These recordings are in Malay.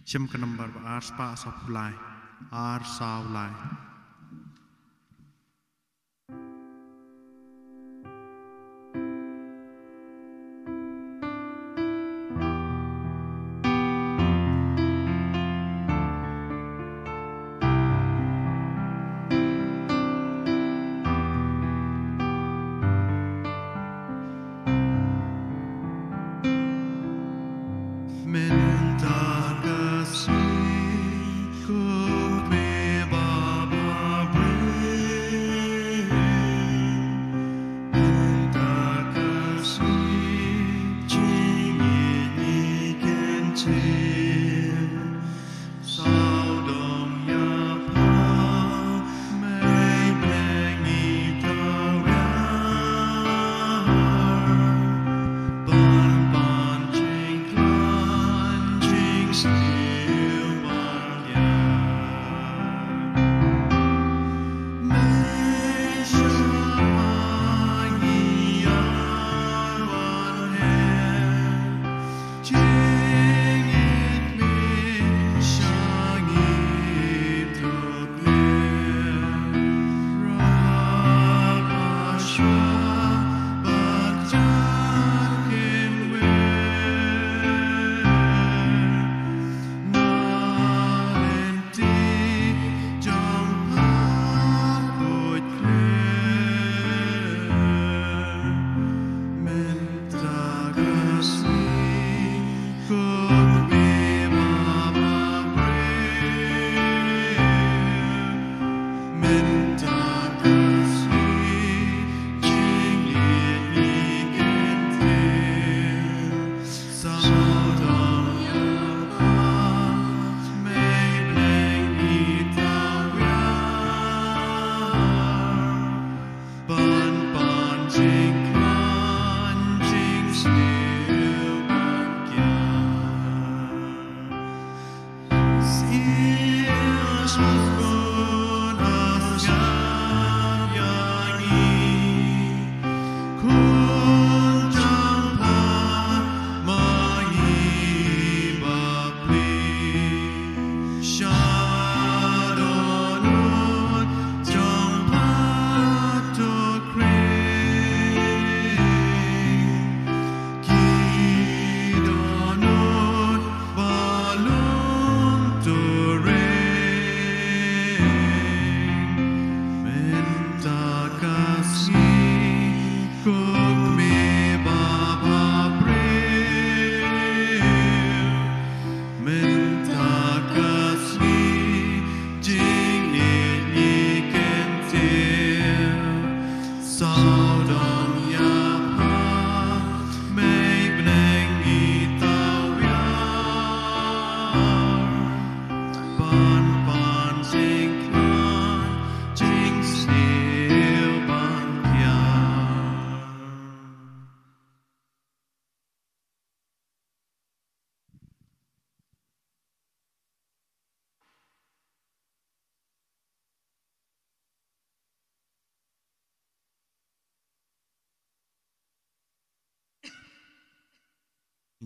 chim cái number ar spa sop lai ar sao lai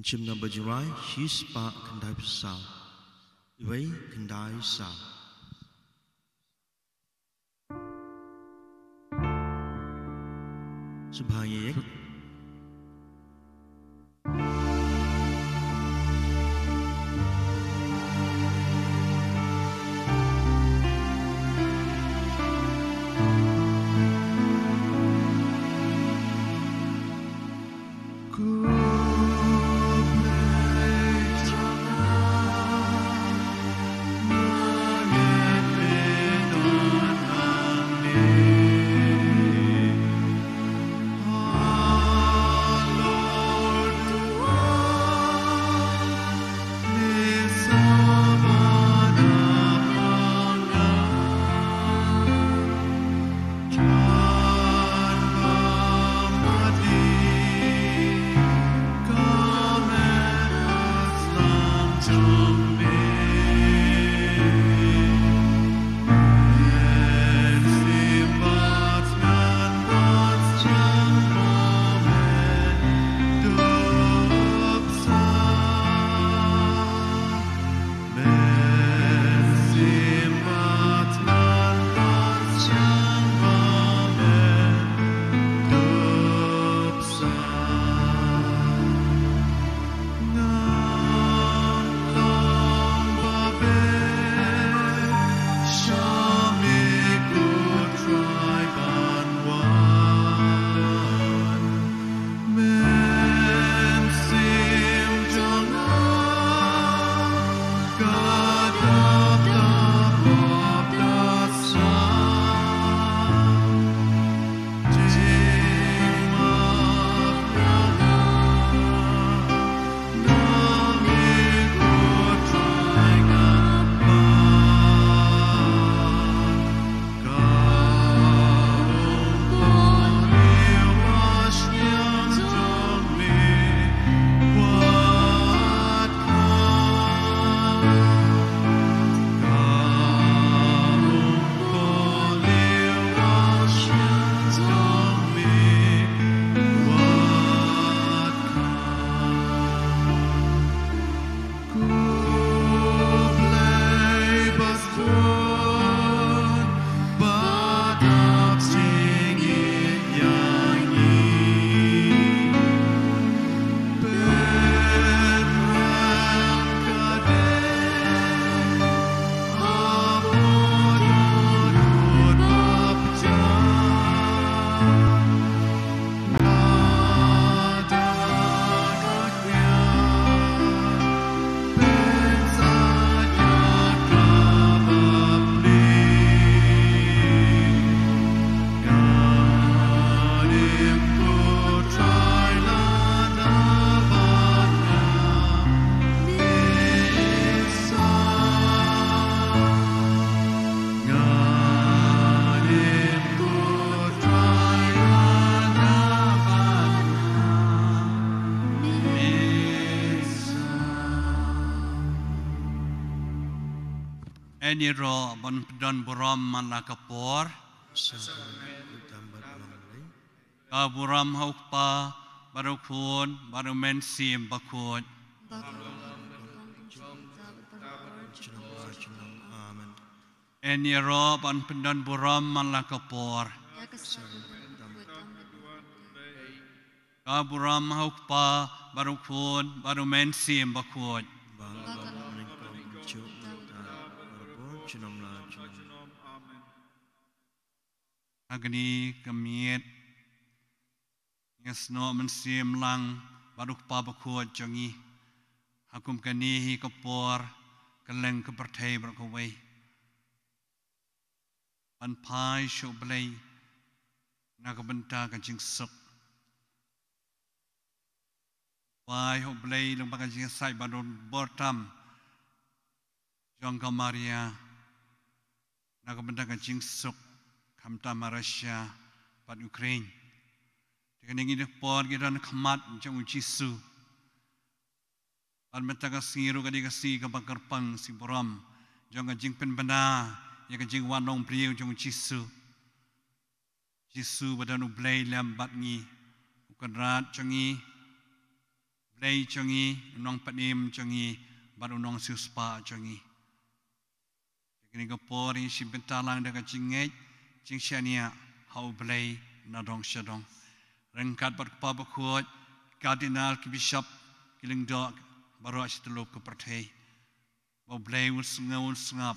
chim number Jingduwai his pa kendai sao iwai kendai sao subhaya Any ro ban don buram malakapor. Buram hokpa barukun barumen sim bakun. Any ro ban don buram malakapor. Buram hokpa barukun barumen sim bakun. Agni kamiet ngasno mensim lang baruk pa bakut jongi hakum kani hi kapor kaleng kepertai berkawai pan pai sho blai nakabenta kajing sok pai ho blai lang bakajing sai badon bortam Jong Maria nakabenta kajing sok kamta Malaysia pat Ukraine. Dengan ini por kita nak khamat jong Jisu. Pan mata kasiru kadi kasi kabakar pang si boram jong jing pen bana ya jing wanong priu jong Jisu. Jisu badan ublay lambat ngi ukan rat jongi blay jongi unong panim jongi baru unong siuspa jongi. Dengan ini por ini si bentalang dengan jingej Jing Shania, how blay, Nadong Shadong. Rengkat berkepabakut, Kardinal Bishop, Killing Dog, Baruach the local party. Bob blay will snap,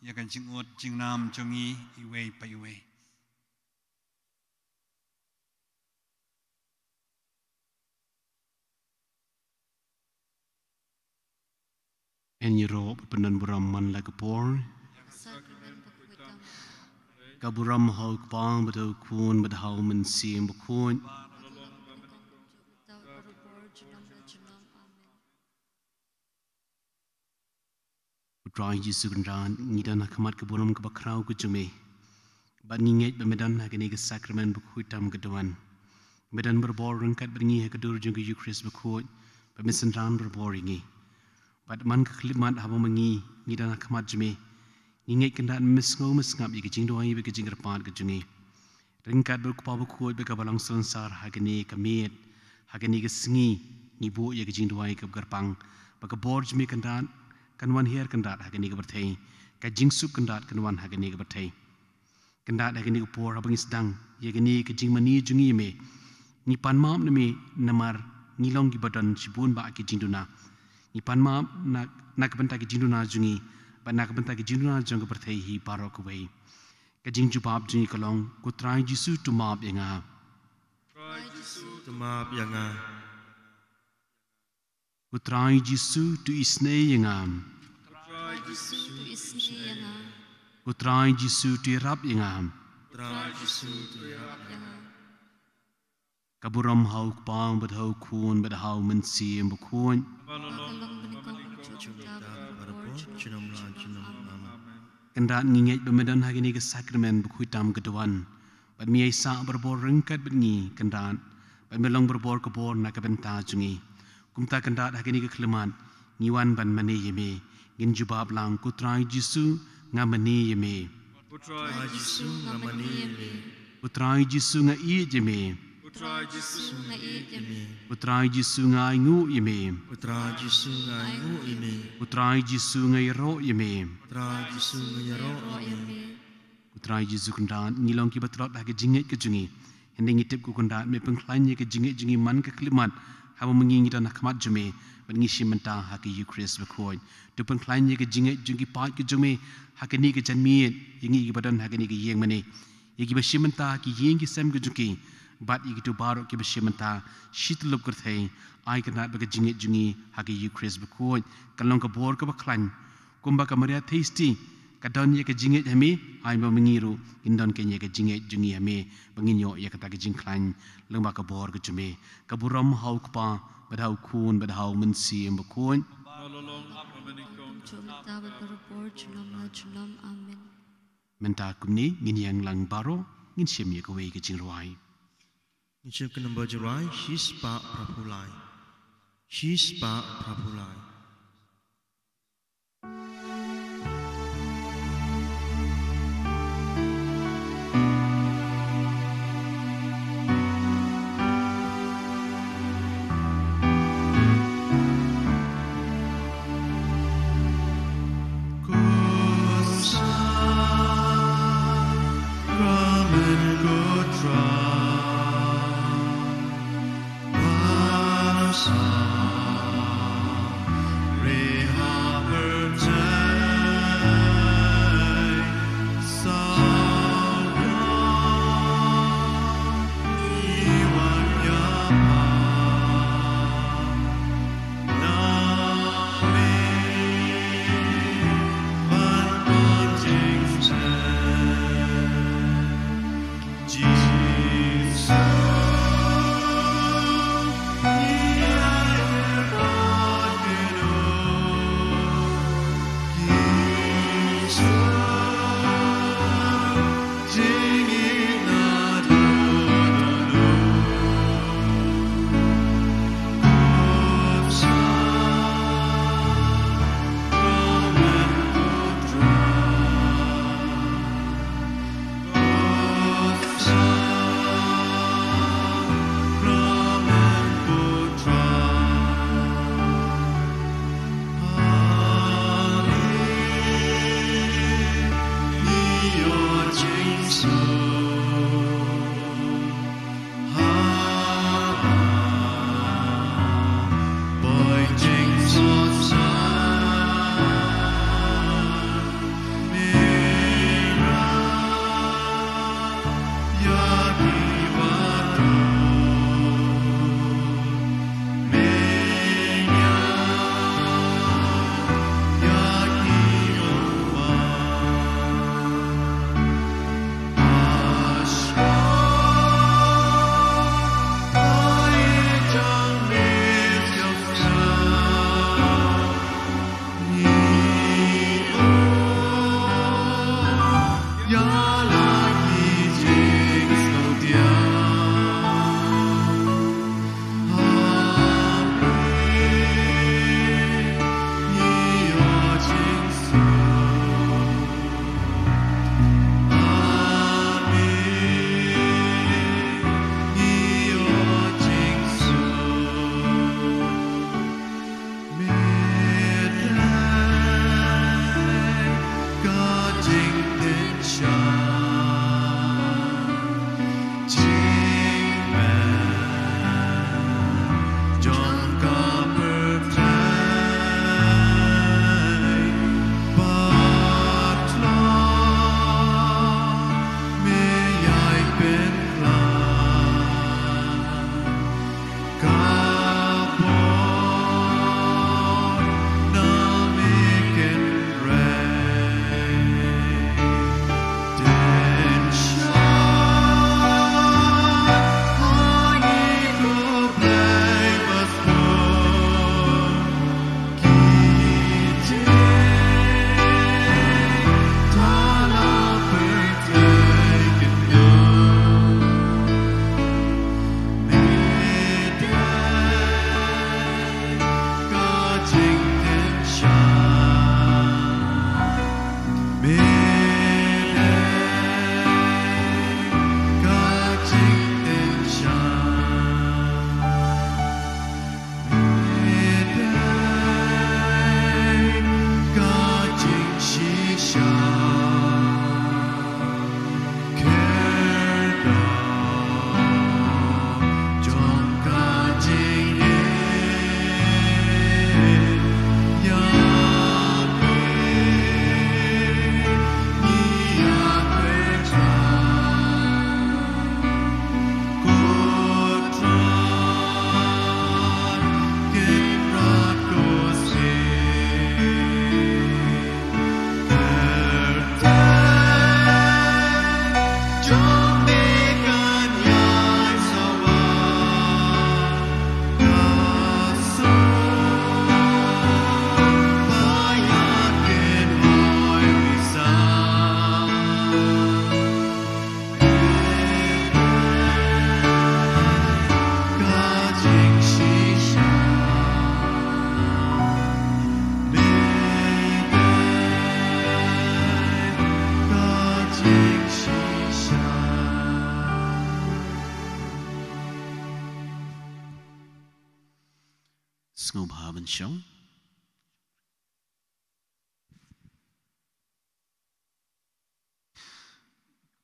Yakan Jingut, Jingnam, Jongi, Iway, Payaway. And you rope, Pendan Buraman like a poor. Kaburam hauk pang betul kun bedhau mensim bekun. Utrai Yesus kendan ngidan hakamat kaburam kebakrau kejume. Bad nginget bemedan hakini ke sakramen bekuitam keduan. Medan berbor rengkat beringi hakadur jengke Eucharis bekut. Bemesenran berbor ingi. Bad man keklimat haba mengi ngidan hakamat jume. Ingat kendaraan mesngap ia Jingduwai bagi Jingrepat ke jungi. Ringkat berkupa berkuat bagi balang sensar hagani kamiet hagani ke sengi ibu ia Jingduwai ke gerpang bagi borj mi kendaraan kanwan her kendaraan hagani ke bertai ke jingsup kendaraan kanwan hagani ke bertai kendaraan hagani ke por abang sedang ia gani ke jingmani jungi me ni pan maam nami namar ngilong di badan sibun ba ke Jingduna ni pan maam nak bentak ke Jingduna jungi Banak bentak Jingduna jong bertai hi barok away. Kajing jubab jungi kalong kutrai Jisu tumab yanga. Tumab yanga. Kutrai Jisu tu isne yanga. Kutrai Jisu tu isne yanga. Kutrai Jisu tu rap yanga. Kutrai Jisu tu rap yanga. Kaburam hauk pang bedhau kun bedhau mensi embukun. Kendaraan nginget bemedan hari ini ke sakramen berkuitam keduan. Bad miai sa berbor rengkat bengi kendaraan. Bad melong berbor kebor nak kebenta jungi. Kumta kendaraan hari ini ke kelemat. Ngiwan ban mani yeme. Ngin jubab lang kutrai Jisu ngamani yeme. Kutrai Jisu ngamani yeme. Kutrai Jisu ngai yeme. Kutrai Jisu ngai yeme. Kutrai Jisu ngai ngu yeme. Kutrai Jisu ngai ngu yeme. Kutrai Jisu ngai ro yeme. Kutrai Jisu ngai ro yeme. Kutrai Jisu kendaraan ngilong ki batrot hagi jinget ke jungi. Hending itip ku kendaraan me pengklanya ke jinget jungi man ke kelimat. Hawa mengingi dan hakamat jume. Bengishi mentah haki Eucharis berkuat. Tu pengklanya ke jinget jungi pat ke jume. Haki ni ke janmiet. Yengi ki badan haki ni ke yeng mani. Yegi bashi mentah haki yeng ki sem ke jungi. Bat yegi tu barok ki bashi mentah. Shitlup kerthai. Ai kendat bagi jinget jungi haki Eucharis berkuat. Kalong ke bor ke baklan. Kumba ke maria tasty. Kadon ye ke jinget hami. Ai mengiru. Indon ke ye ke jinget jungi hami. Benginyo ye kata ke jingklan. Lengba ke bor ke jume. Kaburam hau kepa. Badhau kun, badhau mensi embukun. Menta kumni ngin yang lang baro ngin siem ye kawai ke Jingduwai. Ngin ke nombor Jingduwai hispa prapulai. Hispa prapulai. Jong.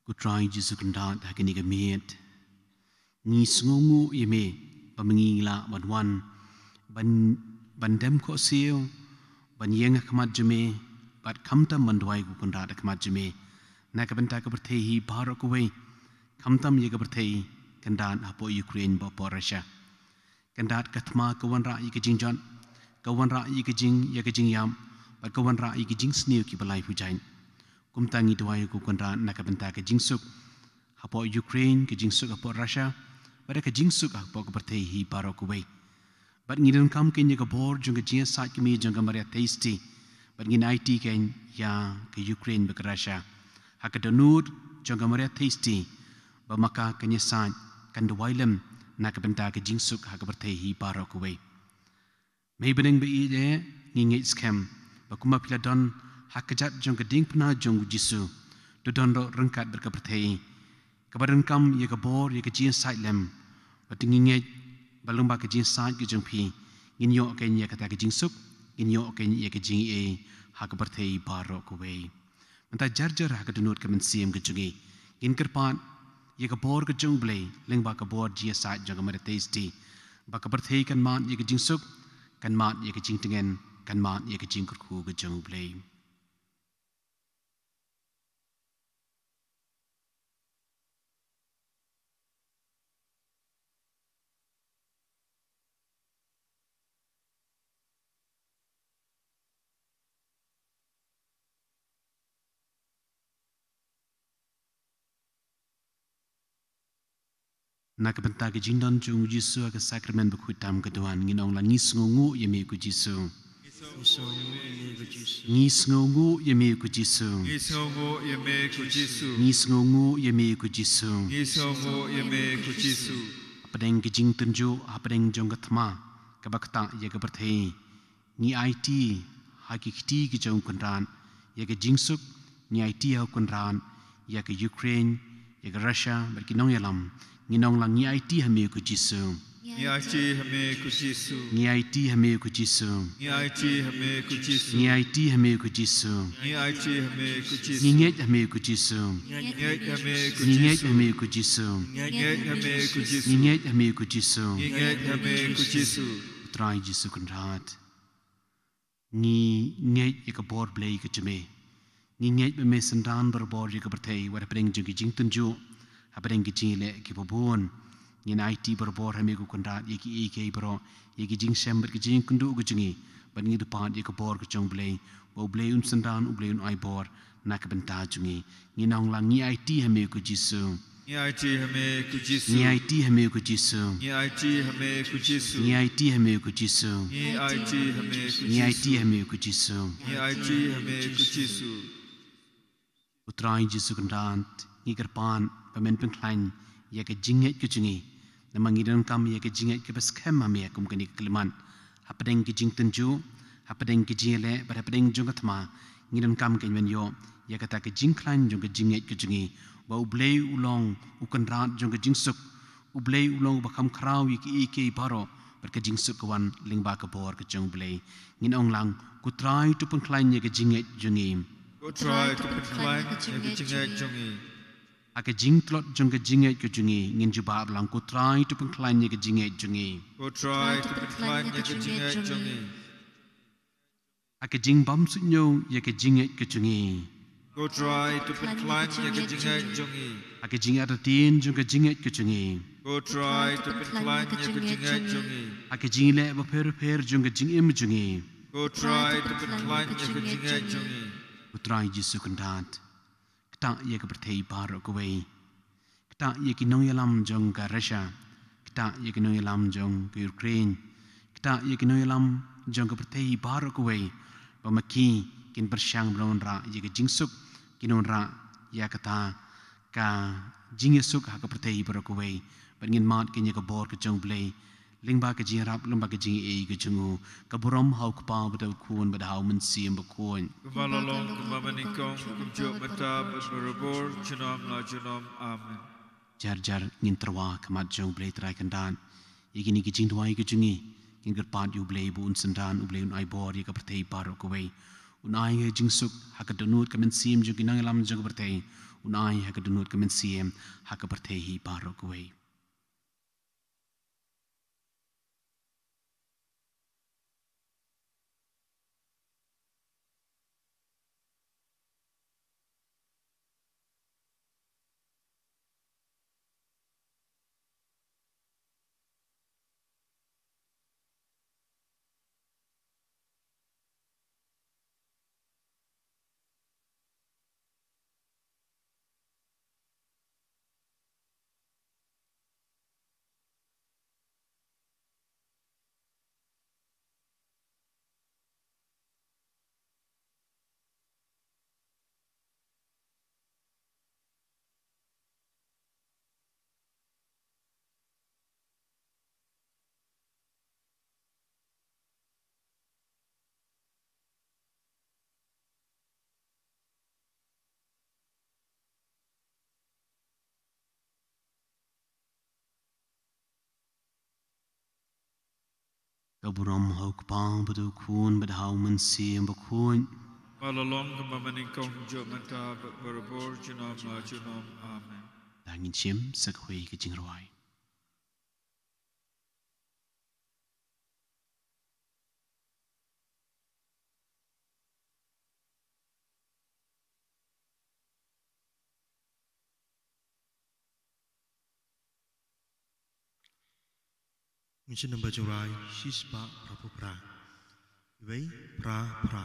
ku try Jesu kendat hakini gamiet ni sngongu yeme pamengila banwan bandem ko sio ban yenga khamat jeme bat khamtam mandwai ku kendat khamat jeme na ka benta ka berthehi baro ku we khamtam ye ka berthehi kendat apo Ukraine ba po Russia kendat kathma kawan ra yi ka jingjon kawan ra yi ka jing ya ka jing yam bat kawan ra yi ka jing snew ki balai hujain kumtangi dwai ku kendat na ka benta ka jingsuk apo Ukraine ka jingsuk apo Russia pada ka jingsuk apo ka berthehi baro ku we but ngidon kam ken ka bor jung ka jia sat ki mi jung ka maria tasty but ngin IT ken ya ka Ukraine ba ka Russia ha ka Dohnud jung ka maria tasty ba maka ka nya sat kan Batlem na ka benta ka jingsuk ha ka berthehi baro ku we mai beneng be ide ngi scam ba kuma pila don hakajat jong keding pena jong Jisu do don ro rengkat berka berthei kabaran kam ye ka bor ye ka jin side lem batingi nge balung ba ka jin side ke jong phi ngin yo ken ye kata ka jing suk ngin yo ken ye ka jing e ha ka berthei baro ko we menta jarjar ha ka Dohnud ka men sim ke jungi in kerpan ye ka bor ka jong blei leng ba ka bor ji side jong ma tasty ba ka berthei kan man ye ka jing suk kan man ye ka jing tengen kan man ye ka jing ku ka jong blei na ka benta ka jingdon jung Jisu ka sakramen bakhutam ka doan nginong la ngis ngungu yemi ku Jisu ngis ngungu yemi ku Jisu ngis ngungu yemi ku Jisu ngis ngungu yemi ku Jisu ngis ngungu yemi ku Jisu apadeng ka jing tunju apadeng jong ka thma ka bakta ye ka berthei ni IT hakikti ki jong kunran ye ka jingsuk ni IT ha kunran ye ka Ukraine ye ka Russia berkinong yalam nginong lang ni IT hame ku Jisu ni IT hame ku Jisu ni IT hame ku Jisu ni IT hame ku Jisu ni IT hame ku Jisu ni IT hame ku Jisu ni nget hame ku Jisu nget hame ku ni nget Jisu hame ku Jisu nget hame ku Jisu ni nget hame ku Jisu nget hame ku Jisu try Jisu kunrat ni nget ye ka bor blei ka chme ni nget be me sandan berbor ye ka berthei war pedeng jung jing tunju apadeng ki chile ki pobon ngin IT berbor hame ku kundat ye ki ek bro ye ki jing sem ber ki jing kundu ku jingi ban ngi depan ye ka bor ku chong blei bo blei sandan u blei ai bor na ka benta jungi nginong lang ni IT hame ku Jisu ni IT hame ku Jisu ni IT hame ku Jisu ni IT hame ku Jisu ni IT hame ku Jisu ni IT hame ku ni IT Jisu hame ku Jisu ni IT hame ku Jisu utrai Jisu kundat ngi kerpan pamen pengklain ya ke jinget ke jungi namang idon kam ya ke jinget ke baskem ame kum kani kelman hapadeng ke jing tenju hapadeng ke jile bar hapadeng jung atma ngidon kam ke men yo ya kata ke jing klain jung ke jinget ke jungi ba ublei ulong ukan rat jung ke jingsuk ublei ulong ba kham khrau ki baro bar ke jingsuk kawan ling ba ka bor ke jung blei ngin ong lang ku try tu pengklain ya ke jinget jungi go try to decline ye jinget jungi aka jingtlot jung ke jinget ke jungi ngin juba blang ku try tu pengklain ye ke jinget jungi go try to decline ye jinget jungi aka jing bam sunyo ye ke jinget ke jungi go try to decline ye jinget jungi aka jing ada tin jung ke jinget ke jungi go try to decline ye jinget jungi aka jing le ba per jung ke jing im jungi go try to decline ye jinget jungi ku try Jisu kundat kta ye ke berthei bar ko we kta ye ki nong yalam jong ka Russia kta ye ki nong yalam jong ka Ukraine kta ye ki nong yalam jong ka berthei bar ko we ba maki kin bersyang blon ra ye ke jingsuk kinon ra ya kata ka jingesuk ha ka berthei bar ko we ban ngin mat kin ye ka bor ka jong blei lingba ka jing rap lingba ka jing e ka jungu ka borom hau ka pa ba kun ba hau men sim ba kun kumalolong kumamanikong kumjo mata berberabor junam la junam amen jar jar ngin terwa kamat jong blei trai kandan igini ki jingduwai ka jungi ngin gerpat yu blei bu un sandan u blei un ai bor ye ka berthei bar ko we unai he jingsuk hak Dohnud kamen sim jo ginang lam jo bertei unai hak Dohnud kamen sim hak bertei hi barok wei kaburam hau kpang bedu kun bedhau men sim bekun Malalong kemamaningkong jo mata berabur junam la junam. Amen. dangin chim sakhui ke jingruai Mungkin nampak jurai sispa prapu pra. Iwei pra pra.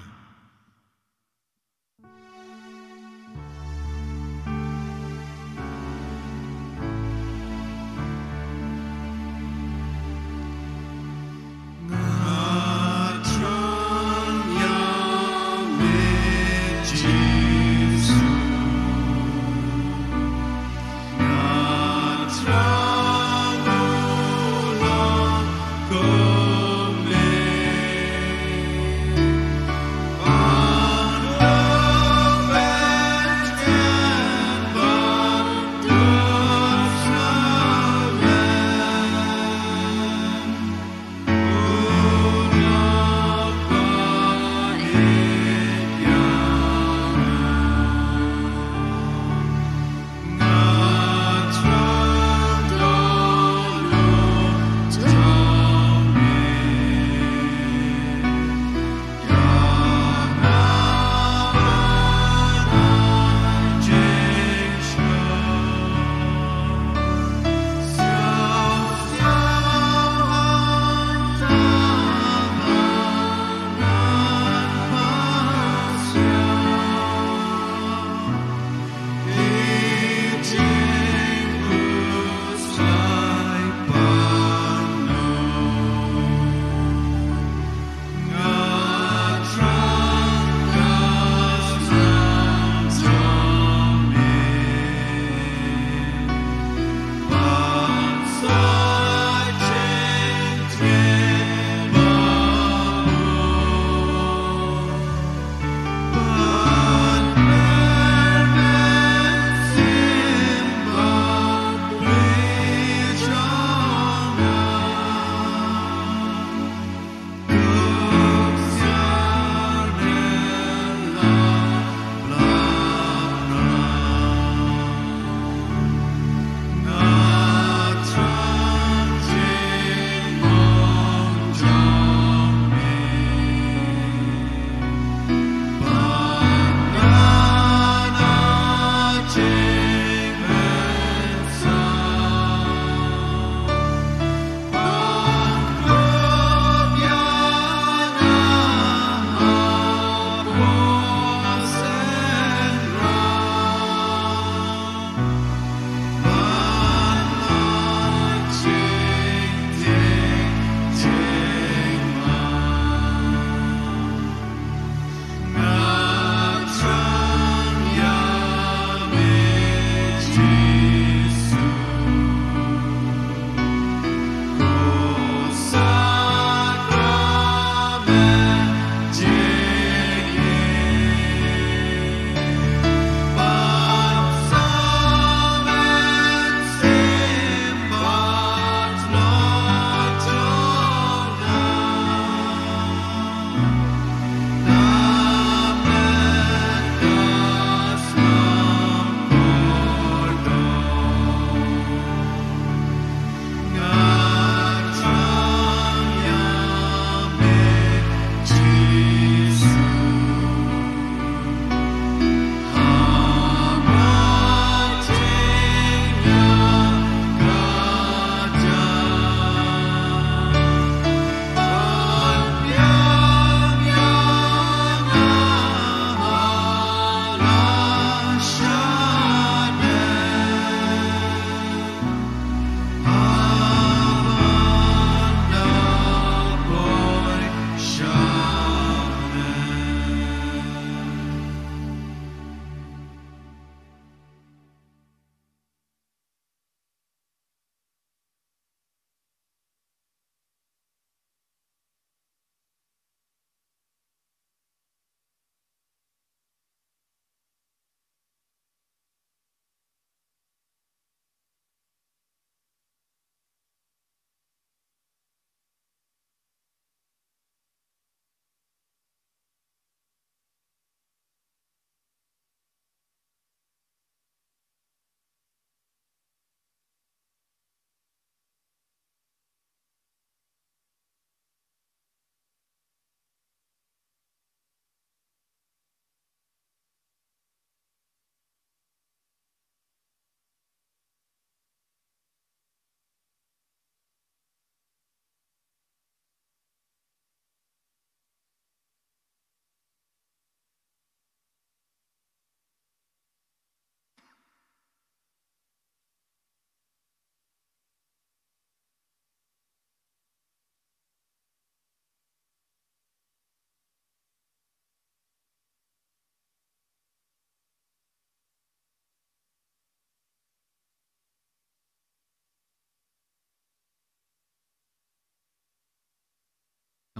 Oh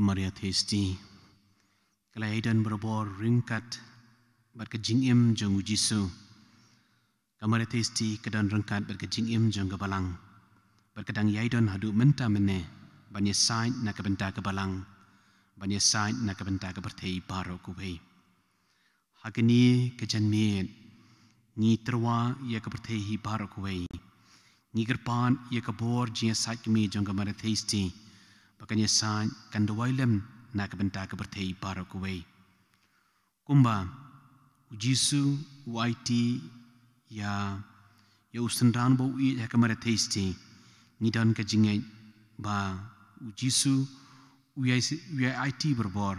Maria Thiesti Kalaidan berbor ringkat bat kejing im jong Jisu Maria Thiesti kedan ringkat bat kejing im jong kebalang bat kedang yaidon hadu menta mene banyak sain nak kebenta kebalang banyak sain nak kebenta kebertei baro kubai hakini kejanmiet ngi terwa ia kebertei baro kubai ngi gerpan ia kebor jia sain kemi jong Maria Thiesti Bakanya sain kan Batlem nak kebenta kebertei baro kubai kumba Jisu UIT ya usendan bo i ya Maria Thiesti ngidan kejingai ba Jisu UIT berbor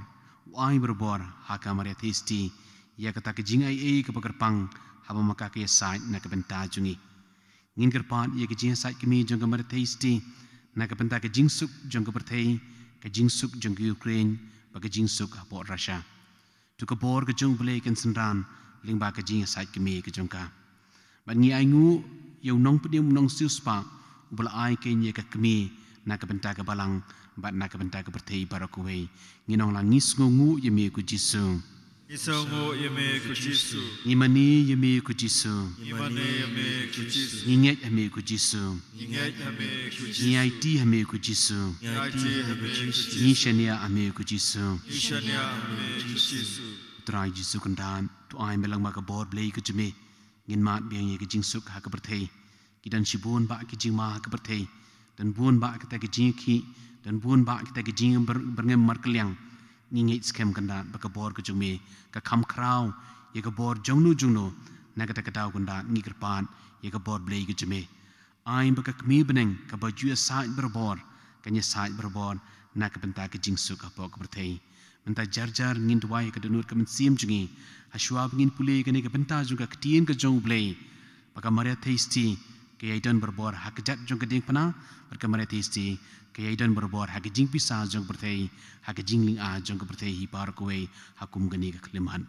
UI berbor haka Maria Thiesti ya kata kejingai ke pekerpang haba maka ke sain nak kebenta jungi ngin gerpan ia kejingai sain kemi jong Maria Thiesti nak kebenta kejingsuk jong kebertei kejingsuk jong Ukraine ba kejingsuk hapo Russia tu kebor kejong belai kan senran lingba kejing saat kemi kejongka ban ngi aingu yau nong pedim nong siuspa ubal ai ke nye kemi nak kebenta kebalang ba nak kebenta kebertei barakuwei nginong langis ngungu yemi ku Jisu Isongo yeme ku Jisu. Ngimani yemi ku Jisu Imane yeme ku Jisu. nginget yemi ku Jisu Ingat yame ku Jisu. ngiaiti yemi ku Jisu Yati yame ku Jisu. ngishania yemi ku Jisu Ishanya yame ku Jisu. Trai Jisu kendan tu ai melang ma ka bor blei ke jeme ngin mat biang ye ke jingsuk ha ke berthei kidan sibun ba ke jing ma ha ke berthei dan bun ba ke ta ke jing ki dan bun ba ke ta ke jing berngem mar keliang ngingit skem kendan ba ka bor ke jeme ka kham krau ye ka bor jongnu na ka ta ka dau kendan ngi kerpan ye ka bor blei ke jeme ai ba ka kmi beneng ka ba ju sa berbor ka nya sa berbor na ka benta ke jingsuk ha po ke berthei Menta jar ngin Duwai ke Dohnud ke mensim jungi haswa ngin pulih ke ni ke benta juga ketien ke Jong blei baka Maria Thiesti ke yaidan berbor hak jat jong ke ding pana baka Maria Thiesti ke yaidan berbor hak jing pisa jong berthei hak jing ling a jong ke berthei hi par kuwei hakum gani ke kelimahan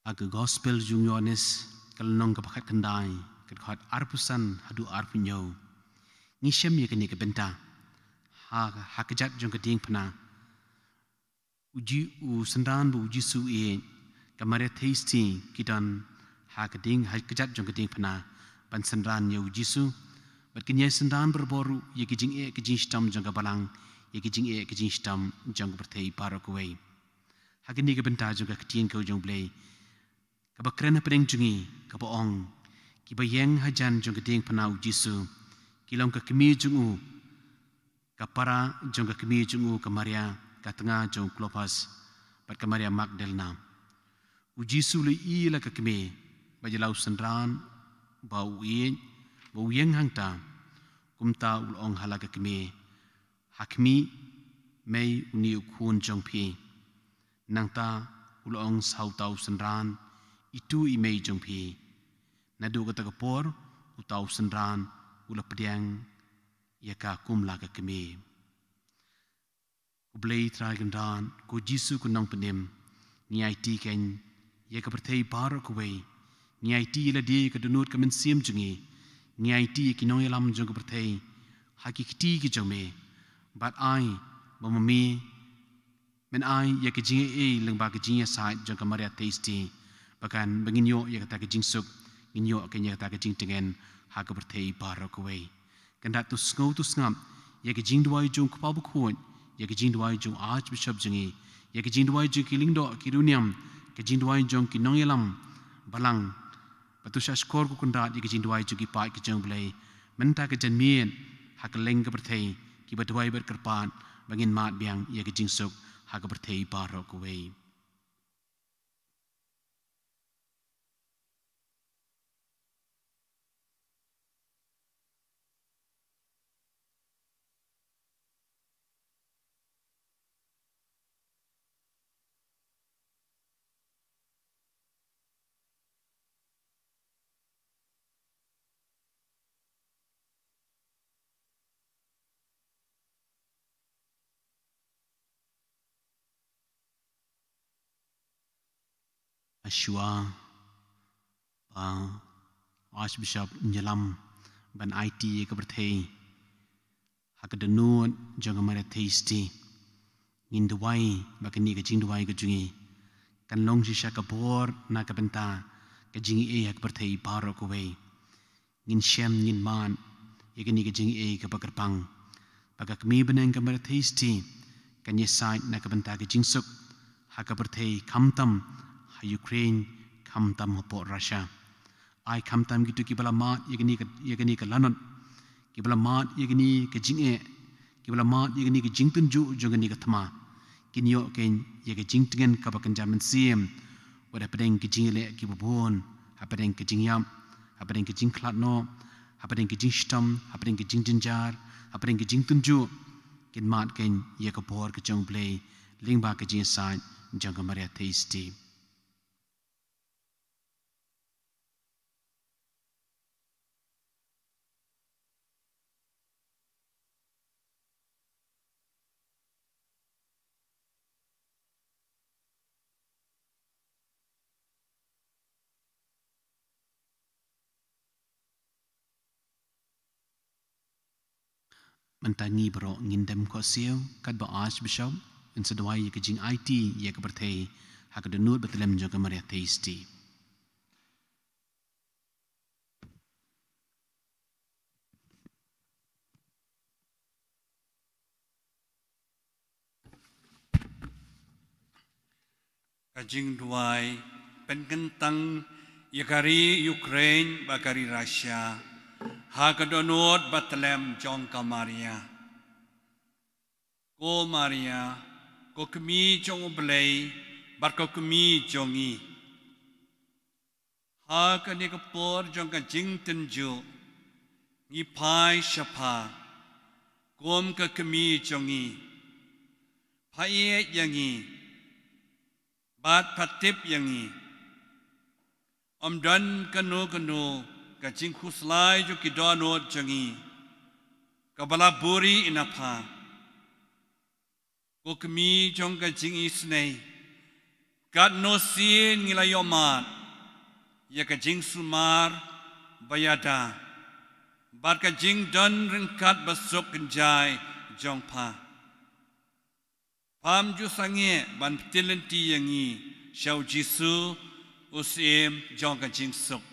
Aga gospel jung Yohanes kalnong ke pakat kendai ke khat arpusan hadu arpunyo ngisem ye kini ke benta ha kejat jong ke ding pana uji u sendan bu uji su e ke Maria Thiesti kidan ha ke ding ha kejat jong ke ding pana ban sendan ye uji su bat kinya sendan berboru ye ke jing e ke jing stam jong ke balang ye ke jing e ke jing stam jong ke berthei parakuwei ha kini ke benta jong ke ketien ke jong blei Kaba kerana pedeng jungi, kaba ong, kiba yang hajan jong keding panau Jisu, kilong ke kemi jungu, kapara jong ke kemi jungu ke Maria, ke tengah jong Klopas, bat ke Maria Magdalena. Jisu li ila ke kemi, bajalau sendran, bau yang hangta, kumta ulong hala ke kemi, hakmi, mei uni ukun jong pi, nangta ulong sautau sendran, itu imei jong pi nadu kata kapor utau senran ula pediang ya ka kumla ka kemi kublei trai gandan ko Jisu kunong penim ni IT ken ya ka perthei bar kuwei ni IT la di ka Dohnud ka mensim jungi ni IT kinong yalam jong ka perthei hakikti ki jome bat ai mamami men ai ya ka jinge e lengba ka jinge sa jong ka Maria Thiesti Bahkan benginyo ia kata ke jingsuk, inyo kenya kata ke jing tengen ha ke berthei baro kuwei. Kanda tu ngam, ia ke Jingduwai jong kepau bukuan, ia ke Jingduwai jong Archbishop jengi, ia ke Jingduwai jong kilingdo kiruniam, ke Jingduwai jong kinongyelam balang. Patu syashkor ku kundat ia ke Jingduwai jong kipai ke jong belai, menta ke janmien ha ke leng ke berthei, ki Duwai berkerpan, bangin mat biang ia ke jingsuk ha ke berthei baro kuwei. Ashua Archbishop Nyalam ban IT ke berthei hak Dohnud Jong amara tasty Jingduwai bakani ke Jingduwai ke jungi kan long shisha ke bor na ke benta ke jingi hak berthei baro ke wei ngin shem ngin man yakani ke jingi ke bakerpang baka kami beneng ke amara tasty kan yesai na ke benta ke jingsuk hak berthei kamtam ha Ukraine kamtam hapot Russia ai kamtam gitu ki bala mat yakani ke lanot ki bala mat yakani ke jinge ki bala mat yakani ke jingtunju jongani ke thama kinyo ken yake jingtingen ka bakan jaman siem wada pedeng ke jingile ki bubon hapadeng ke jingyam hapadeng ke jingklatno hapadeng ke jingstam hapadeng ke jingjinjar hapadeng ke jingtunju kin mat ken yake bor ke jong play lingba ke jingsai jong maria tasty mentangi bro ngindem ko siu kad ba Archbishop in sedawai ke jing IT ye ke berthei hak Dohnud Batlem jong maria tasty Jingduwai Pynkyntang yakari Ukraine bakari Russia hak Dohnud Batlem Jong Maria ko Maria ko kami jong belai bar ko kami jongi hak ni kapor jong ka jing tenju ni pai shapa kom ka kami jongi pai yangi bat patip yangi dan kanu ka jing khuslai jo ki Dohnud jongi ka bala buri inapa ko kami jong ka jing isnei kat no sin ngila yomat ya ka jing sumar bayada bat ka jing dan ringkat basuk kenjai jong pa pam ju sange ban tilenti yangi shau jisu usim jong ka jing suk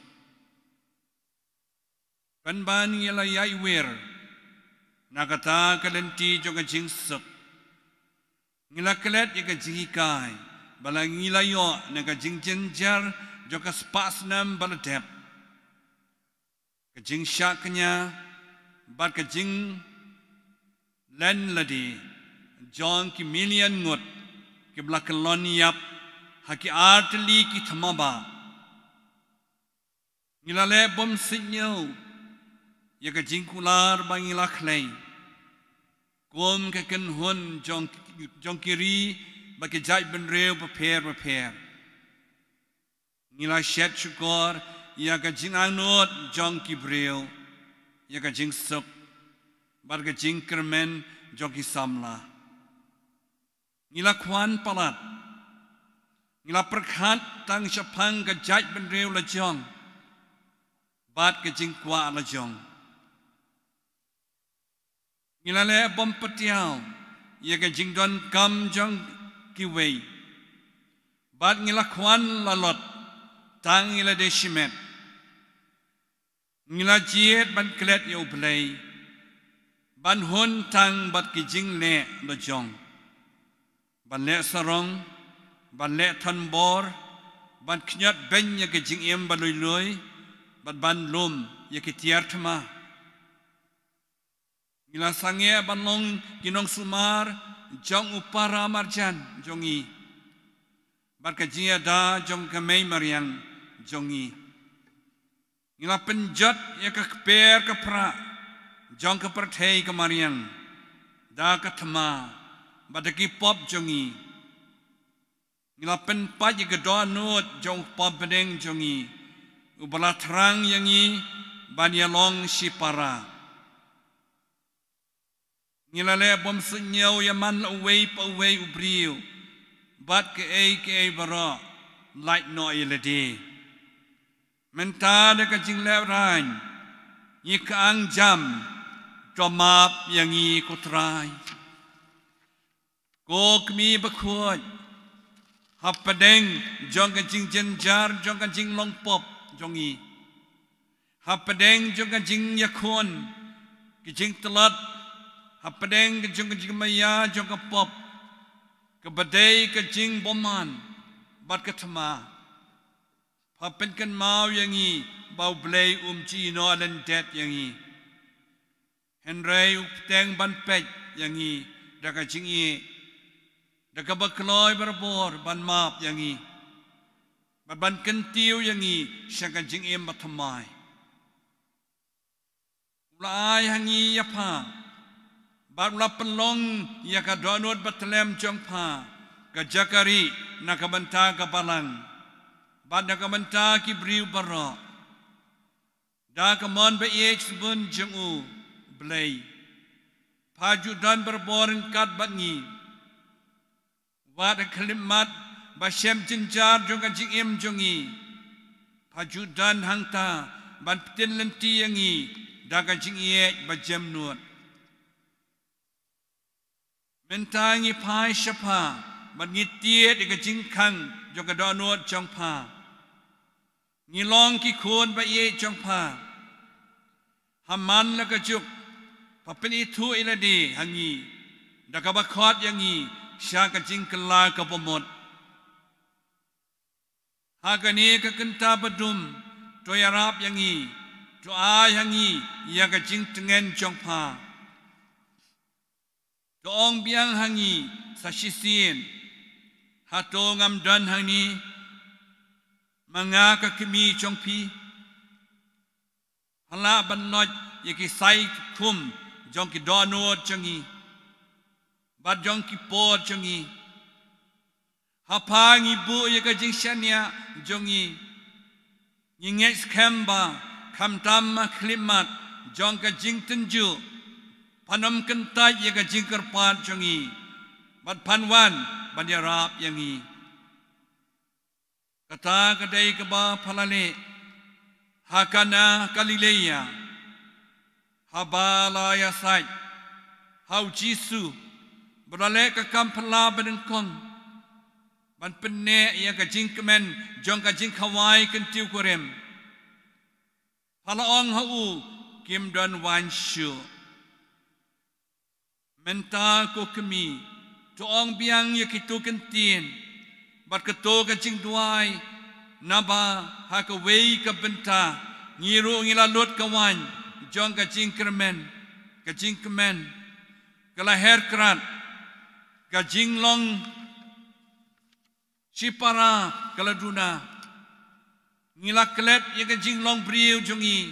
ban ngila yai wer nakata kalenti jong ka jing suk ngila kelet ya ka jing ikai bala ngila yo na ka jing jenjar jong ka spasnam baladep ka jing syaknya bat ka jing len ladi Jong ki million ngot ki blakalon yap haki artli ki thamaba ngilale bom sinyo ya ka jingkular bangila khlei kom ka ken hun jong kiri ba ki jai ben reu prepare ngila shet shukor ya ka jing anot jong ki breu ya ka jing sok bar ka jing kermen jong ki samla ngila kwan palat ngila perkhat tang syapang ka jai ben reu la jong bat ka jing kwa la jong ngila le bom patiao ye ka jing don kam jong ki wei bat ngila kwan la lot tang ngila de shimet ngila jiet ban klet yo play ban hun tang bat ki jing le la jong ban le sarong ban le than bor ban knyat ben ya ke jing em baloi ban lom ya ke tiar thama ngila sange ban long kinong sumar jong upara marjan jongi ban ka jia da jong ka mei mariang jongi ngila penjat ya ka per ka pra jong ka perthei ka mariang da ka thama badaki pop jongi ngila pen paji ke Dohnud jong pop bedeng jongi ubala terang yangi bania long sipara ngila le bom sunyau yaman away pa away ubriu bat ke ei bara light no ilade. Mentah dekat jing lewaran, yikang jam, drama yang i kutrai. Ko kami berkuat, hapadeng jong kajing jenjar, jong kajing longpop, jong i. Hapadeng jong kajing yakun, kajing telat, hapadeng jong kajing maya, jong kapop, kebadai kajing boman, bat ketema. Pynkyntang mau yang i, bau belai ci no alan det yang i. Henry upteng ban pej yang i, daka jing i. Daka bakloi berbor ban map yang i. Ban kentiu yang i, syaka jing i matamai. Ulai hangi yapa. Bat ula pelong yaka Dohnud Batlem Jong pa. Kajakari nakabanta kapalang. Pada kamanta ki briu barok. Da kamon ba ek sebun jengu belai. Paju dan berborin kat batngi. Wada kalimat ba syem jenjar jonga jingim jongi. Paju dan hangta ban petin lenti yangi. Da ka jingi ek ba jem nuat. Mentangi pai syapa. Ban ngitiet ika jingkang jonga Dohnud jong pa. Ngilong ki khun ba ye jong pa. Haman la ka juk. Papen itu iladi hangi. Da ka bakhot yangi. Sya ka jing kela ka pomot. Ha ka ni ka kenta badum. To yarap yangi. To ay hangi. Ya ka jing tengen jong pa. To ong biang hangi. Sa sisin. Hato ngam dan hangi. Mga kakimi chong pi. Hala ban noj yaki sai kum jong ki Dohnud changi. Bad jong ki po changi. Hapa ngi bu yaka jing shania jongi. Ngingek skemba kam tam klimat jong ka jing tenju. Panam kentai yaka jing kerpat changi. Bad panwan ban yarap yangi. Kata kadai keba palale, hakana Galilea, habala yasai, hau Jisu, berale ke kampala benengkong, ban penne ia kajing kemen, jong kajing kawai kentiu kurem, palaong hau kim dan wanshu, menta ko kemi, toong biang ia kitu kentien. Bat keto ka Jingduwai naba ha ka wei ka benta ngiru ngilalut kawan jong ka jingkermen ka jingkemen ka lahir krat ka jinglong sipara kaladuna ngila klet ya ka jinglong briu jongi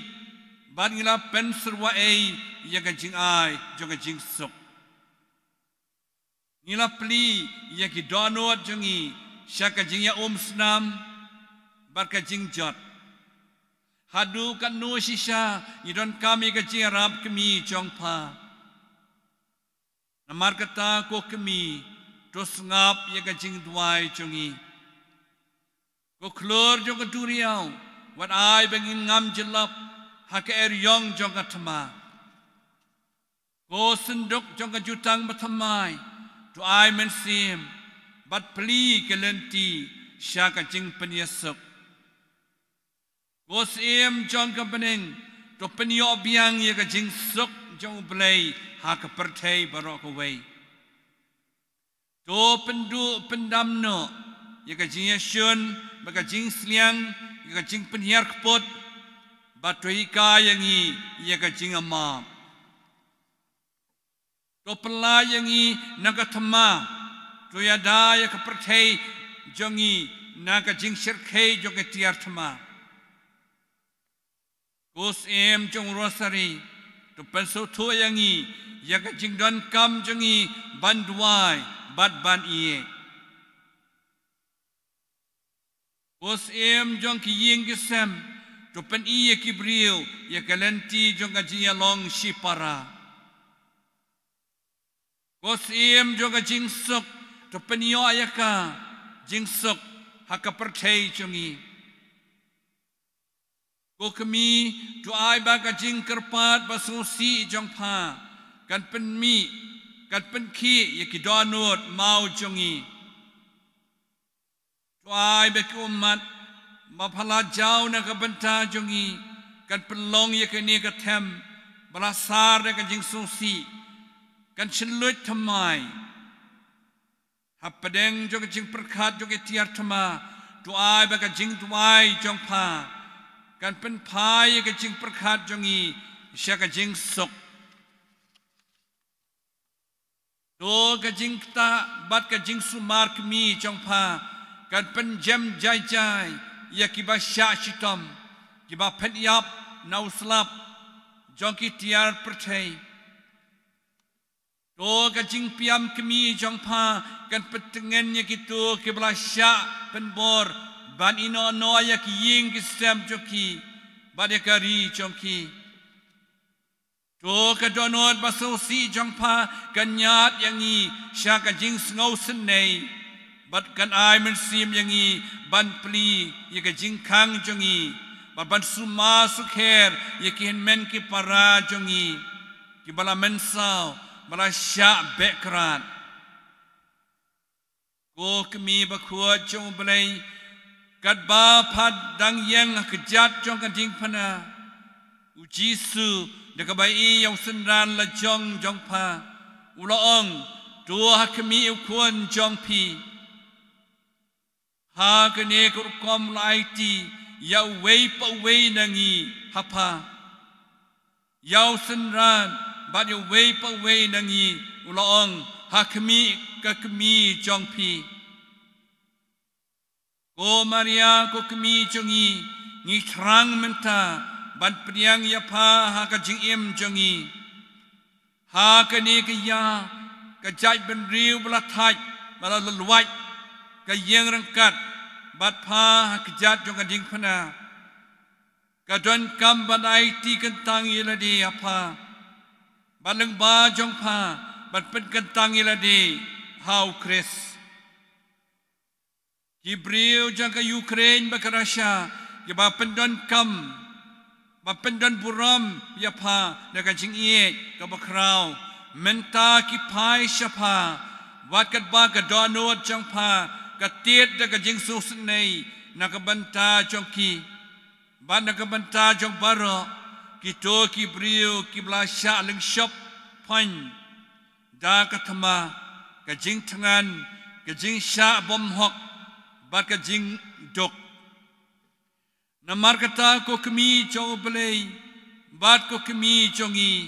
bat ngila penserwa ei ya ka jing ai jong ka jing sok ngila pli ya ki Dohnud jongi syaka jing ya senam barka jing jot hadu kan nu shisha idon kami ka jing rap kemi jong pa namar kata ko kemi tos ngap ya ka jing duai jongi ko klor jong ka duriau wat ai bangin ngam jelap ha ka yong jong ka thama ko senduk jong ka jutang mathamai to ai men sim bat peli kelenti syaka jing penyesok. Gos jong ka peneng to penyo biang ya ka jing sok jong belai ha ka pertai barok away. To pendu pendamno ya ka jing yasyun ba ka jing sliang ya ka jing penhiar kepot bat to ika yangi ya ka jing amam. To pela yangi nagathama to yada ya kepertai jongi naga jing sirkei jongi tiar thama. Kus jong rosari to penso to yangi ya ka jing don kam jongi banduai bat ban iye. Kus jong ki ying kisem to pen iye ki briu ya ka lenti jong ka jing long sipara. Kus jong ka jing sok to penyo ayaka jing sok hakapertei jongi ko kami tuai ba ka jing kerpat basusi jong pha kan pen mi kan pen khi yaki Dohnud mau jongi tuai ba ku umat ma phala jau na ka benta jongi kan pelong yakani ka them belasar ka jing susi kan chelut thamai hapadeng jong jing perkhat jong tiar thama tuai ba ka Jingduwai jong pha kan pen phai ka jing perkhat jongi sya ka jing sok do ka jing ta bat ka jing sumar kmi jong pha kan pen jem jai jai yakiba sya shitam kiba phet yap nau slap jong ki tiar perthei do ka jing piam kmi jong pha kan petengen yakitu kibla sya pen bor ban ino no yak ying ki stem joki badekari jongki to ka Dohnud basusi jong pha kan nyat yangi sya ka jing ngau snei bat kan ai men sim yangi ban pli ye ka jing khang jongi ban suma sukher ye ki men ki para jongi ki bala men sao bala sya bekrat ko kemi ba khuat jong blai kat ba phat dang yang kejat jong kan jing phana u jisu de ka bai yong sin ran la jong jong pha u lo ong tu ha kemi u khon jong pi ha ka ne ko kom lai ti ya wei pa wei nangi ha pha yaw sin ran ba yo wei pa wei nangi u lo ong ha kemi ka kemi jong pi ko Maria ko kemi jongi ngi thrang menta ban priang ya pha ha ka jing im jongi ha ka ni ka ya ka jai ben riu bla thai bala luai ka yeng rang kat bat pha ha ka jat jong ka ding phana ka don kam ban ai ti kan tang ila di apa baleng ba jong pha bat pen kan tang ila di how Chris Gibril jangka Ukraine baka Russia ya ba pendon kam ba pendon buram ya pha na ka jing ie ka ba krau menta ki phai shapha wat kat ba ka Dohnud jang pha ka tiet da ka jing su nei na ka banta jong ki ba na ka banta jong baro ki to ki brio ki bla sha leng shop pan da ka thama ka jing thangan ka jing sha bom hok bat ka jing dok namar kata ko kemi jong belai bat ko kemi jongi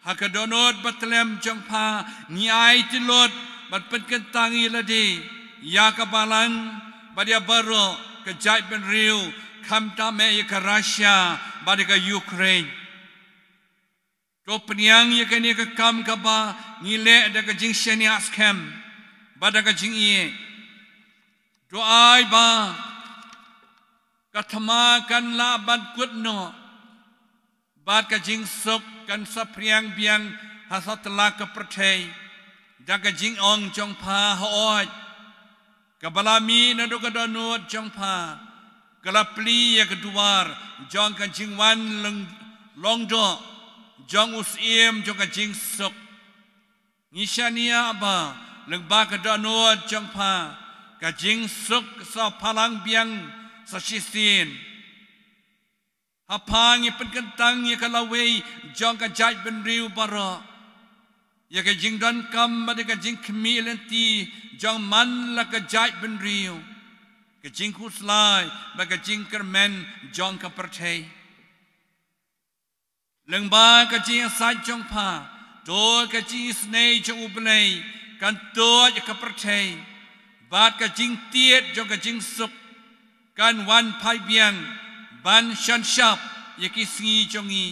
haka Dohnud Batlem jong pha ni ai tilot bat Pynkyntang ilade ya ka balang badia baro ka jai ben riu kham ta me ka Russia bat ka Ukraine to pniang ye ka ni ka kam ka ba ni le da ka jing shenia scam bat ka jing ie do ai ba kathama kan la ban kut no bat ka jing sok kan sa priang biang hasatla ka prathei da ka jing ong jong pha hooj ka balami na do ka Dohnud jong pha kala pli ya ka duwar jong ka jing wan long do jong usiem jong ka jing sok nishania ba leng ba ka Dohnud jong pha ka jing suk sa palang biang sa shisin hapang ye Pynkyntang ye kalawei jong ka jai ben riu baro ye ka jing don kam ba de ka jing khmilenti jong man la ka jai ben riu ka jing kuslai ba ka jing kermen jong ka perthei leng ba ka jing sai jong pha to ka jing snei jong ublei kan to ye ka perthei bat ka jing tiet jong ka jing suk kan wan phai biang ban shan shap ye ki sngi jongi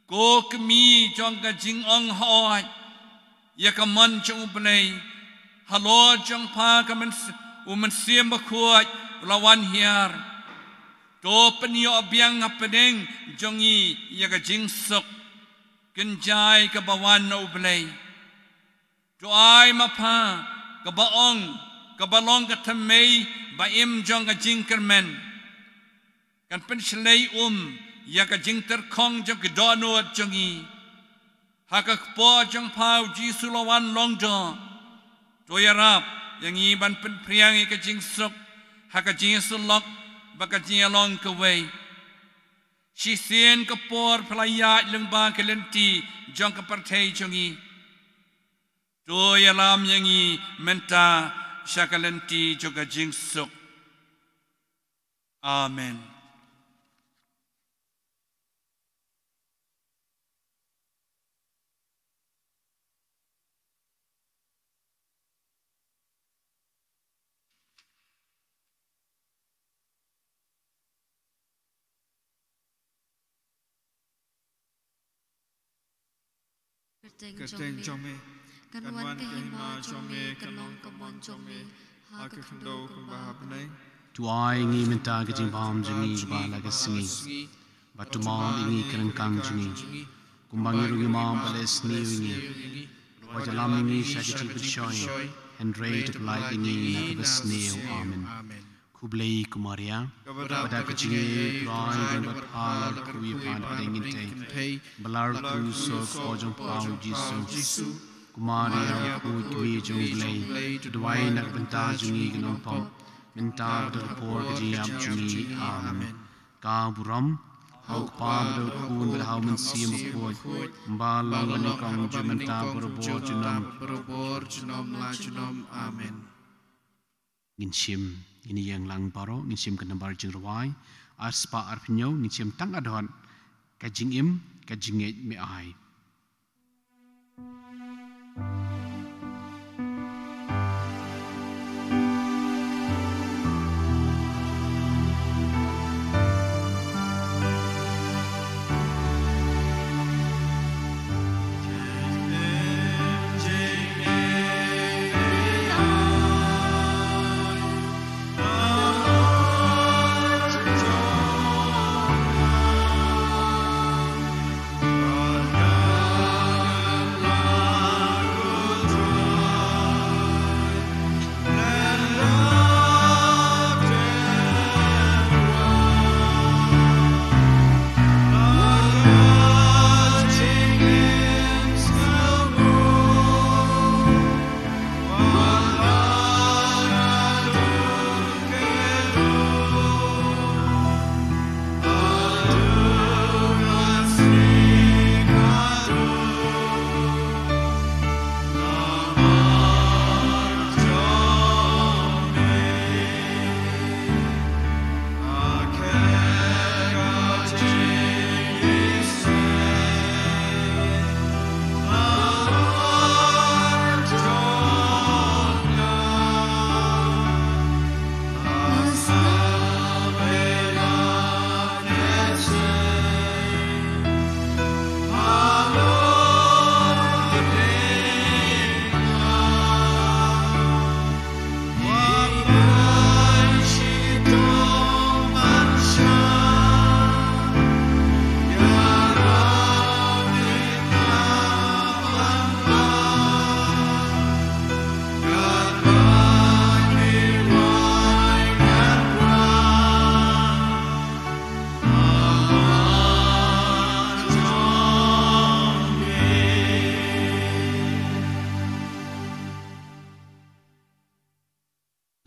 ko kmi jong ka jing ong hoi ye ka man jong blai halo jong pha ka man siem ba khuat lawan hiar to penyo biang apedeng jongi ye ka jing suk kenjai ka bawan no blai to ai ma pha ka ba ong kebalong ketemei ba im jong ka jingkermen kan pen shlei ya ka jingter kong jong ke Dohnud jongi haka po jong pau Jisu lawan longjo to yarap yang iban pen priang ka jingsuk haka Jisu lok baka jialong ke wei si sien ke por pelaya lengba ke lenti jong ke partai jongi to yalam yang i menta syakalenti juga jingsuk. Amen. Keteng Jong kan wan kahima Jong kanong kamon Jong haka kendo kumbah benai tuai ngi menta ke jing bam jingi ba la ke singi batu mam ingi kerengkang jingi kumbangi rugi mam bales ni wingi wajalam ingi syakiti bershoy and ray to light ingi na ke besneu amen kublei kumaria pada kecil rai dan berpal kui pada ingin te belar ku so pojong pau Jisu kumaria ku kui jong blei duai nak benta jungi genong pom minta berpor kejiap jungi amen ka buram hau pam do kun berhau mensiam berpor balang menikang jumenta berbor junam la junam amen insim ini yang lang paro ngisim ke nambar Jingduwai arspa arpinyo ngisim tang adon kajing im kajinget me ai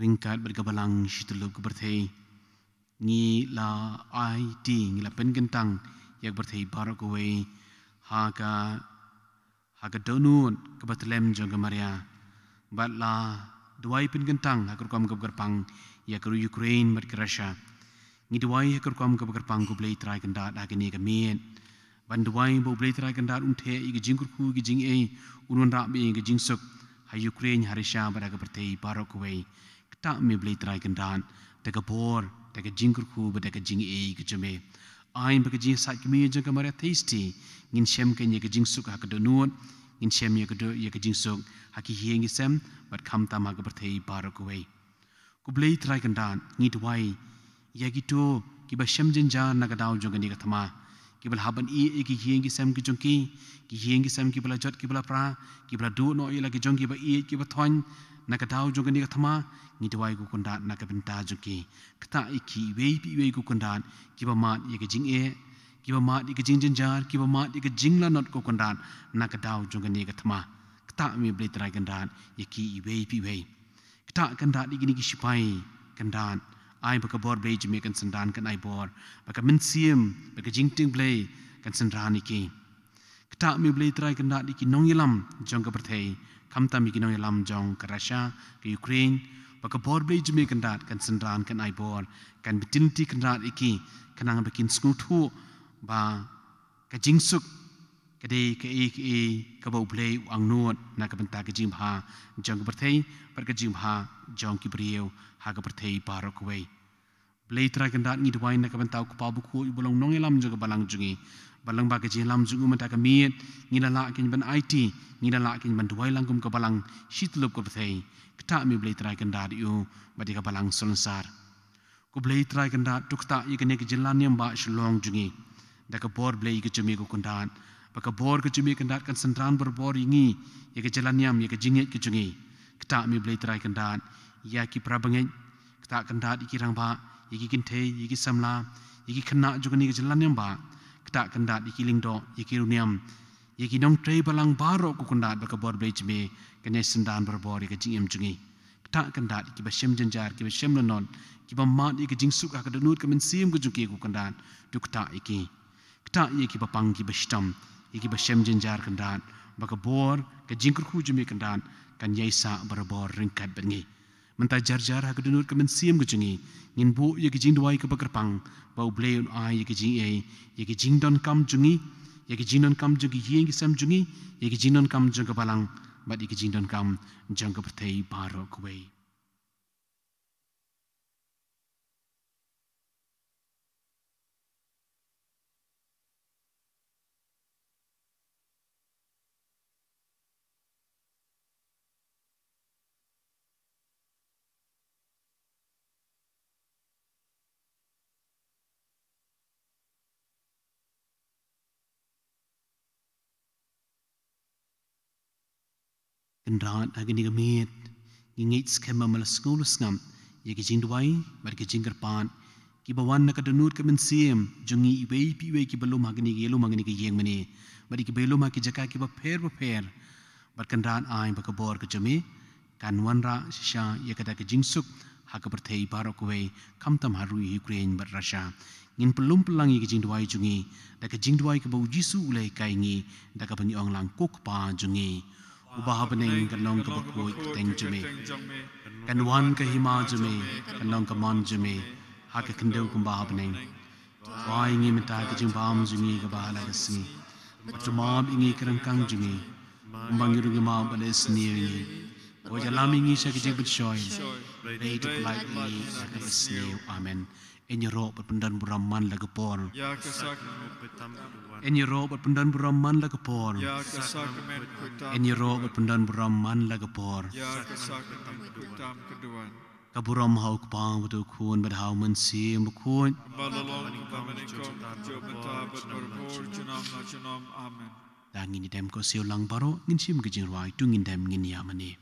ringkat berkebalang situlup keberthei ngi la ai ti ngi la Pynkyntang yak berthei barak away haga Dohnud ke Batlem Jong ke Maria batla duai Pynkyntang hakur kam ke gerpang yak ru Ukraine mat ke Russia ngi duai hakur kam ke gerpang ku blei trai kendat agini ke miet ban duai bo blei trai kendat te i ke jingkurku ke jing e unun rabi ke jingsuk ha Ukraine harisha pada ke berthei barak away tak me blei trai kendan daga bor daga jingkurku daga jing e ke jeme ain ba ke jing sat ke mi jong ke Maria tasty ngin shem ke ye ke jingsuk ha ke Dohnud ngin shem ye ke jingsuk ha ki hieng sem bat kham tam ha ke berthei barak away ku blei trai kendan ngi duai ya gitu ki ba shem jin jan na ga daw jong ni ka thama ki bal haban e ki hieng sem ki jong ki hieng sem ki bala jot ki bala pra ki bala du no ila ki jong ki ba e ki ba thon nakadaw jong kani kathama ngidwai ku kondat nakabenta jongki kata iki iwe ku kondat kibamat ye jing e kibamat ye jing jenjar kibamat ye jing la not ku kondat nakadaw jong kani kathama kata mi blai trai kondat iki iwe kata kondat igini ki sipai kondat ai bakabor blai jeme kan sandan kan ai bor baka mensiam baka jingting blai kan sandan iki kata mi blai trai kondat iki nong yelam jong ka perthei kamta mi kinong yelam jong ka Russia ka Ukraine baka bor blai jeme kondat kan sandan kan ai bor kan bitinti kondat iki kanang bakin snutu ba ka jingsuk kade ka bau blai ang nuot na ka benta ka jimbha jong ka perthei par ka jimbha jong ki brio ha ka perthei parok wei blai trai kondat ngi dwai na ka benta ku pa buku bolong nong yelam jong ka balang jungi balang ba ka jilam jungu mata ka miet ngi la kin ban IT ngi la kin ban dwai langkum ka balang shitlup ka perthei kata mi blai trai kondat yu ba ka balang solsar ku blai trai kondat tukta ye kene ka jilan yam ba Shillong jungi da ka bor blai ka jemi ku kondat baka bor ka jemi kondat kan sentran berbor ingi ye ka jalan yam ye ka jinget ka jungi kata mi blai trai kondat ya ki prabangai kata kondat ikirang ba ye ki kinte ye ki samla ye ki khna jugani ka jalan yam ba kata kondat iki lingdo ye ki runiam ye ki nong trei balang baro ku kondat baka bor blai jemi kene sendan berbor ye ka jingem jungi kata kondat iki ba shem jenjar ki ba shem non ki ba mat ye ka jingsuk ka Dohnud ka mensim ku jungi ku kondat du kata iki kata ye ki ba pang ki ba stam iki ba shem jenjar kondat baka bor ka jingkru jemi kondat kan yaisa berbor ringkat bengi menta jar ha ka Dohnud ka mensim ku jungi ngin bu ye ki Jingduwai ka bakerpang bau blei un ai ye ki jing e ye ki jingdon kam jungi ye ki jingdon kam jungi yeng ki sam jungi ye ki jingdon kam jong ka balang bat ye ki jingdon kam jong ka perthei baro kuwei kenrat agini gamit ngingit skema malas ngulus ngam ye ki Jingduwai bar ki jingkerpan ki bawan na ka Dohnud ka mensim jungi iwe ki belum agini ki yelum agini ki yeng mani bar ki belum ki jaka ki ba pher bar kenrat ai ba ka bor ka jami kan wanra shisha ye kada ka jingsuk ha ka perthei barok we kamtam haru Ukraine bar Russia ngin pelum pelang ye ki Jingduwai jungi da ka Jingduwai ka bau jisu ulai kai ngi da ka bani ong lang kok pa jungi ubah bening kan long ka bakoi teng jume kan wan ka hima jume kan long ka man jume ha ka kendo kum bah bening wai ngi mata ka jing bam jungi ka bahala ka sni macam ingi kerang kang jungi umbang yuru ka ma bales ni ngi o jalam ingi sa ka jing bitshoy rei to polite ni ka sni amen enyero berpendan buraman laga por ya kesak enyero berpendan buraman laga por ya kesak men kutam enyero berpendan buraman laga por ya kesak kutam keduan kaburam hau kpang betul kun berhau mensim bekun balalong pamanikom jobata berbor junam amen dangin ni dem ko siulang baro ngin sim gejing ruai tungin dem ngin yamani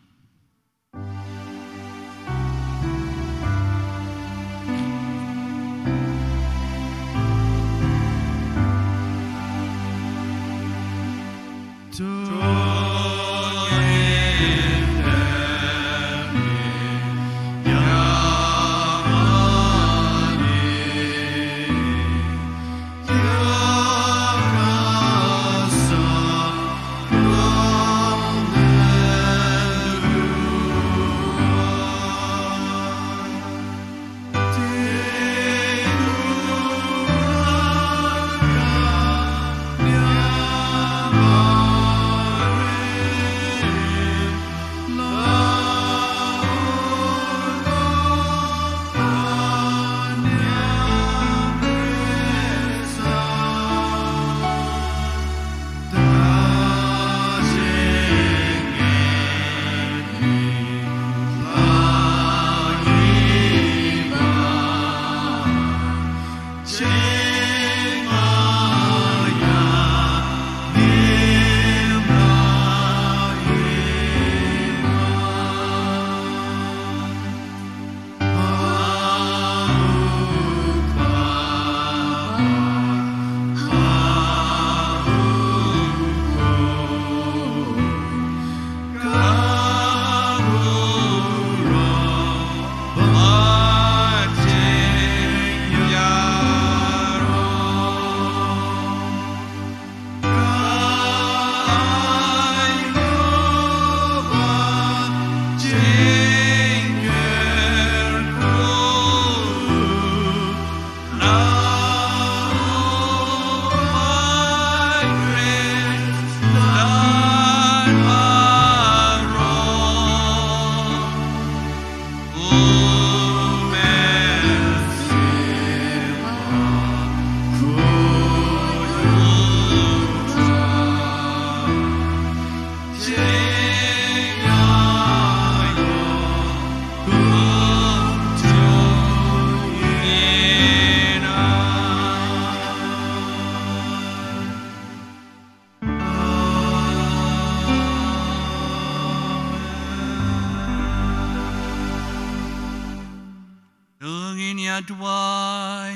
Jingduwai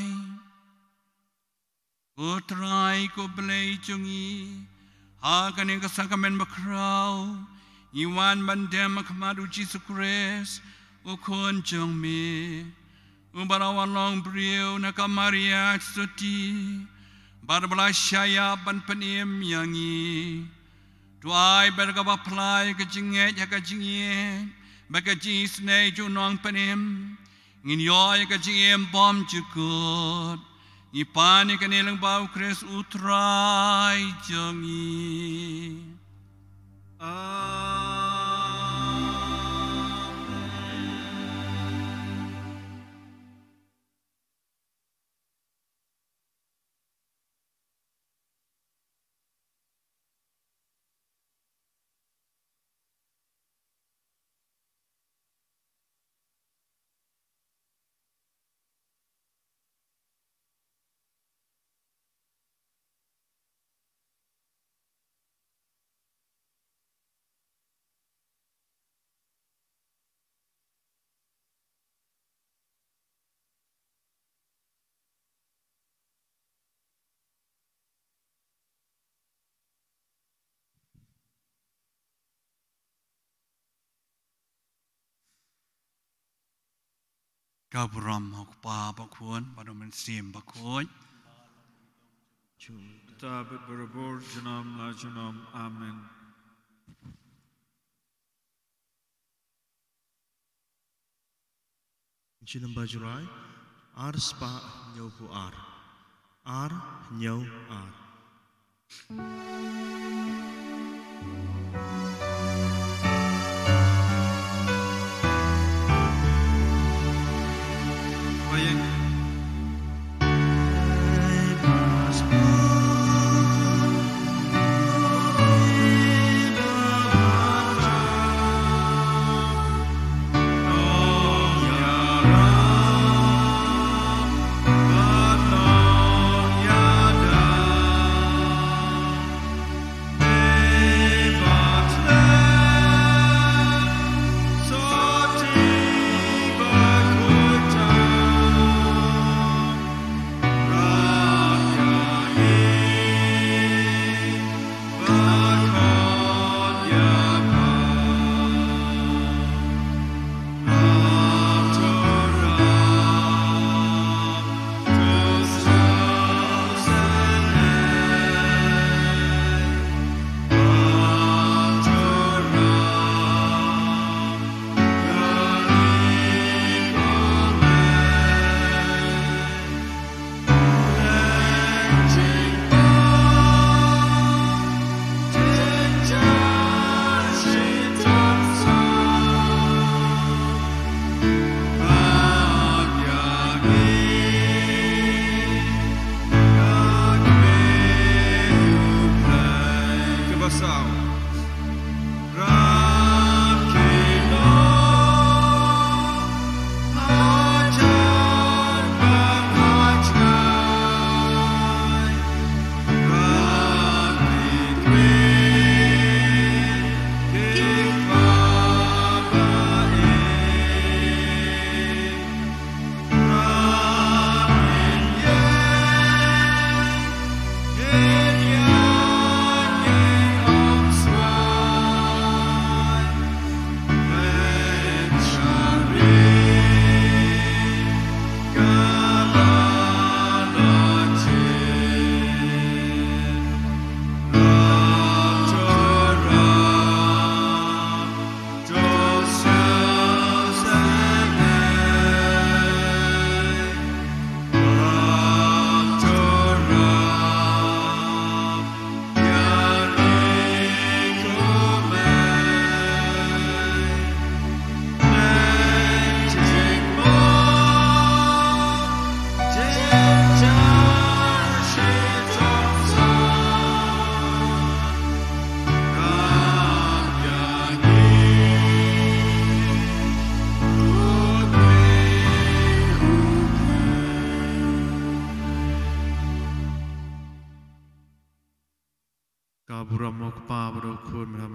Ku try ku belai jungi Hakan yang kesakamen bakrau Iwan bandem akmadu Jesus Christ Ukun Jong me Ubarawan long beriu nakamaria suti Barbala syaya ban penim yangi Tuai bergabah pelai kejinget ya kejinget Bagaji snei junong penim Ngin yoy kejinget bom cukut Ipani kanilang bau kres utrai jangi Kabram hokpa bakun pada mensim bakun. Tabit berabur junam la junam amen. Jinam bajurai ar spa nyau pu ar nyau ar.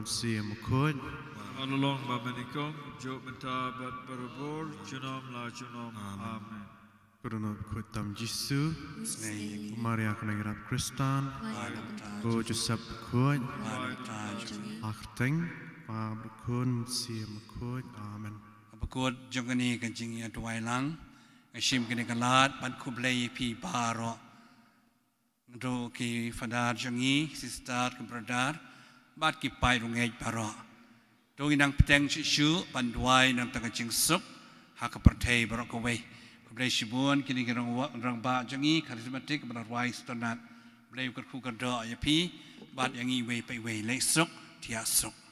Sim kun along babenikong jok mentabat berabur junam la junam amen. Kurunot kutam Jisu, Usne Maria Kanagirap Kristan, Vai Kapantah Go Joseph Kuj, Jongi Achteng, Babrakun, Siam Kuj, Amen. ประกวดจงกันนี้กันจริงอย่างตัวไอ้หลังไอชิมกันในกันลาดปันคุบเลยพี่บาร์ดูกีฟาดาจงงี้สิสตาร์กับประดาร์บาดกีไปรงเงยบาร์ดูอีนังเพลงชิวปันดวายนังตะกันจิงสุกหากประเทศบาร์กเวคุบเลยชิบุนกินกันรังบาจงงี้คาริสมาติกบาร์ไวสตนัดเลยกับคู่กันดอยพี่บาดอย่างงี้เวไปเวเลยสุกที่สุก